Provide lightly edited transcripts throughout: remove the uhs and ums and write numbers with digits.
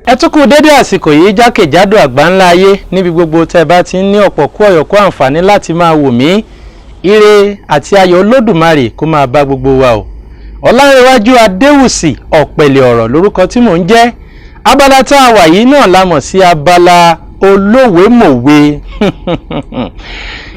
ẹ tún kú dédé àsìkò yìí jákèjádò àgbáńlá ayé níbi gbogbo tẹ́ bá ti ní ọ̀pọ̀kú ọ̀yọ̀kú àǹfààní láti máa wò mí. Ire àti ayọ̀ Olódùmarè kó máa bá gbogbo wa o. Ọlárẹ̀wájú Adéwùsì Ọ̀pẹ̀lẹ̀ ọ̀rọ̀ lórúkọ tí mò ń jẹ́. Abala tá a wà yìí náà la mọ̀ sí abala olówèémọ̀wé.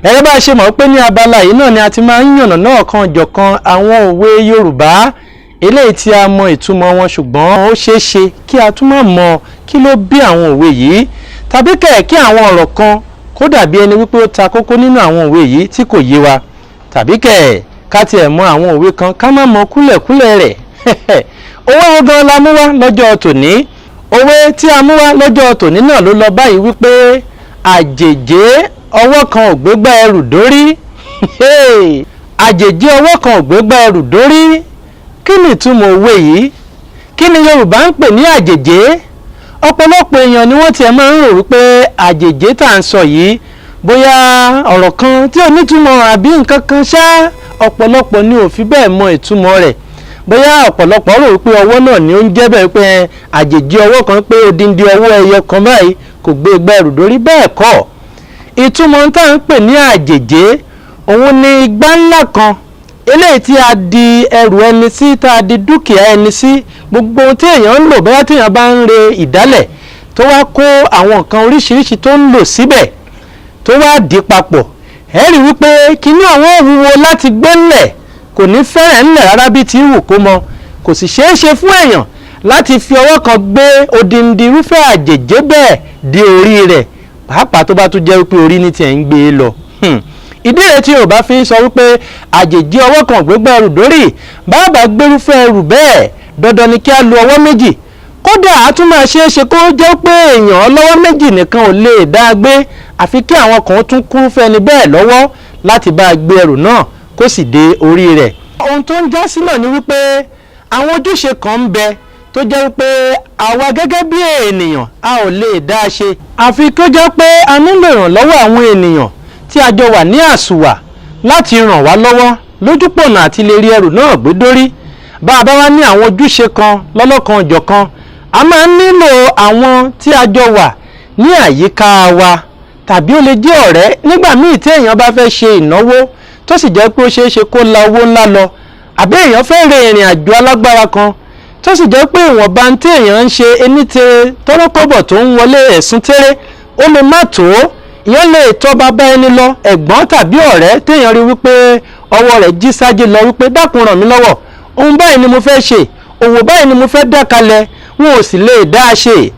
Ẹ̀rẹ́ bá ṣe mọ̀ pé ní abala yìí náà ni a ti máa ń yànnàná ọ̀kan jọ̀kan àwọn òwe Yorùbá eléyìí tí a mọ ìtumọ̀ wọn, ṣùgbọ́n ó ṣeé ṣe kí a tún má mọ kí ló bí àwọn òwe yìí, tàbí kí àwọn ọ̀rọ̀ kan kó dàbí ẹni wípé ó ta kókó nínú àwọn òwe yìí tí kò yé wa, tàbí ká tiẹ̀ mọ àwọn òwe kan ká má mọ kúlẹ̀kúlẹ̀ rẹ̀. Òwe wo gan la mú wá lọ́jọ́ tòní? Òwe tí a mú wá lọ́jọ́ tòní náà ló lọ báyìí wípé àjèjé ọwọ́ kan ò gbégbá ẹrù dórí. Àjèjé ọwọ́ kan ò gbégbá ẹrù dórí. Kí ni ìtumọ̀ òwe yìí? Kí ni Yorùbá ń pè ní àjèjé? Ọ̀pọ̀lọpọ̀ èèyàn ni wọ́n tiẹ̀ máa ń rò wípé àjèjé tá à ń sọ yìí bóyá ọ̀rọ̀ kan tí ò nítumọ̀ àbí nǹkan kan ṣá. Ọ̀pọ̀lọpọ̀ ni ò fi bẹ́ẹ̀ mọ ìtumọ̀ rẹ̀. Bóyá ọ̀pọ̀lọpọ̀ rò wípé ọwọ́ náà ni ó ń jẹ́ bẹ́ẹ̀ pé àjèjé ọwọ́ kan pé odindi ọwọ́ ẹyẹ kan báyìí kò gbé igbá ẹrù dórí. Bẹ́ẹ̀ kọ́, ìtumọ̀ tá à ń pè ní àjèjé òun ni igbá ńlá kan eléyìí tí a di ẹrù ẹni sí, tá a di dúkìá ẹni sí. Gbogbo ohun tí èèyàn ń lò bóyá tí èèyàn bá ń re ìdálẹ̀ tó wá kó àwọn nǹkan oríṣiríṣi tó ń lò síbẹ̀ tó wá dì papọ̀, ẹ rí wípé kíní àwọn òwúwo láti gbé ńlẹ̀ kò ní fẹ́rẹ̀ ńlẹ̀ rárá bí ti wù kó mọ. Kò sì ṣeé ṣe fún èèyàn láti fi ọwọ́ kan gbé odindi irúfẹ́ àjèjé bẹ́ẹ̀ dé orí rẹ̀, pàápàá tó bá tún jẹ́ wípé orí ní tiẹ̀ ń gbé e lọ. Ìdí rẹ̀ tí Yorùbá fi ń sọ wípé àjèjì ọwọ́ kan gbégbá ẹrù dórí. Bàbá gbérúfẹ́ ẹrù bẹ́ẹ̀ dandan ni kí a lo ọwọ́ méjì. Kódà a tún máa ṣeé ṣe kó jẹ́ pé èèyàn ọlọ́wọ́ méjì nìkan ò lè dá a gbé, àfi kí àwọn kan tún kúrúfẹ́ ni bẹ́ẹ̀ lọ́wọ́ láti bá a gbé ẹrù náà kó sì dé orí rẹ̀. Ohun tó ń já sí náà ni wípé àwọn ojúṣe kan ń bẹ tó jẹ́ wípé àwa gẹ́gẹ́ bí ènìyàn a ò lè dá a ṣe, àfi kó jẹ́ pé a nílò ìrànlọ́wọ́ àwọn ènìyàn tí a jọ wà ní àsùwà láti ràn wá lọ́wọ́ lójúpọ̀nà àti lè rí ẹrù náà gbé dórí. Bá a bá wá ní àwọn ojúṣe kan lọ́lọ́kan ọ̀jọ̀kan, a máa ń nílò àwọn tí a jọ wà ní àyíká wa, tàbí ó lè jẹ́ ọ̀rẹ́. Nígbà míì tí èèyàn bá fẹ́ ṣe ìnáwó tó sì jẹ́ pé ó ṣeé ṣe kó la owó ńlá lọ, àbí èèyàn fẹ́ rin ìrìn àjò alágbára kan tó sì jẹ́ pé ìwọ̀nba tí èèyàn ń ṣe enítere tọ́rọ́kọ́bọ̀ tó ń wọlé ẹ̀sùn tẹ́rẹ́ ó lè má tó. Ìyẹn lè tọ́ bàbá ẹni lọ, ẹ̀gbọ́n tàbí ọ̀rẹ́ téèyàn rí wípé ọwọ́ rẹ̀ jí sájé lọ wípé dákun ràn mí lọ́wọ́, ohun báyìí ni mo fẹ́ ṣe, òwò báyìí ni mo fẹ́ dá kalẹ̀, wọn ò sì lè dá a ṣe.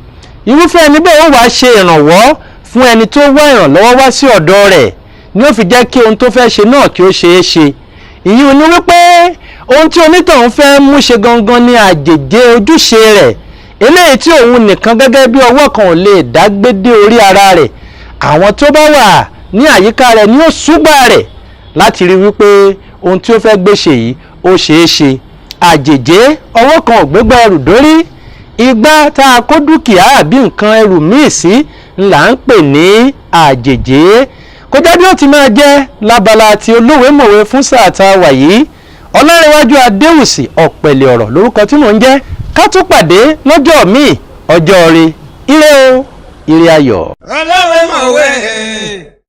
Irúfẹ́ ẹni bẹ́ẹ̀ ó wàá ṣe ìrànwọ́ fún ẹni tó wá ìrànlọ́wọ́ wá sí ọ̀dọ̀ rẹ̀, ni ó fi jẹ́ kí ohun tó fẹ́ ṣe náà kí ó ṣeé ṣe. Ìyẹn ni wípé ohun tí onítọ̀hún fẹ́ mú ṣe gangan ni àjèjé ojúṣe rẹ̀, eléyìí tí òun nìkan gẹ́gẹ́ bí ọwọ́ kan ò lè dá gbé dé orí ara rẹ̀. Àwọn tó bá wà ní àyíká rẹ̀ ni ó súgbà rẹ̀ láti rí wípé ohun tí ó fẹ́ gbé ṣe yìí ó ṣeé ṣe. Àjèjé ọwọ́ kan ò gbégbá ẹrù dórí. Igbá tá a kó dúkìá àbí nǹkan ẹrù míì sí là ń pè ní àjèjé. Kò jẹ́ bí ó ti máa jẹ́ lábala ti olówèémọ̀wé fún sáà tá a wà yìí. Ọlárẹ̀wájú Adéwùsì Ọ̀pẹ̀lẹ̀ ọ̀rọ̀ lórúkọ tí mò ń jẹ́. Ká tún pàdé lọ́jọ́ míì, ọjọ́ ire. Ire o, ire ayọ̀. Olówèémọ̀wé.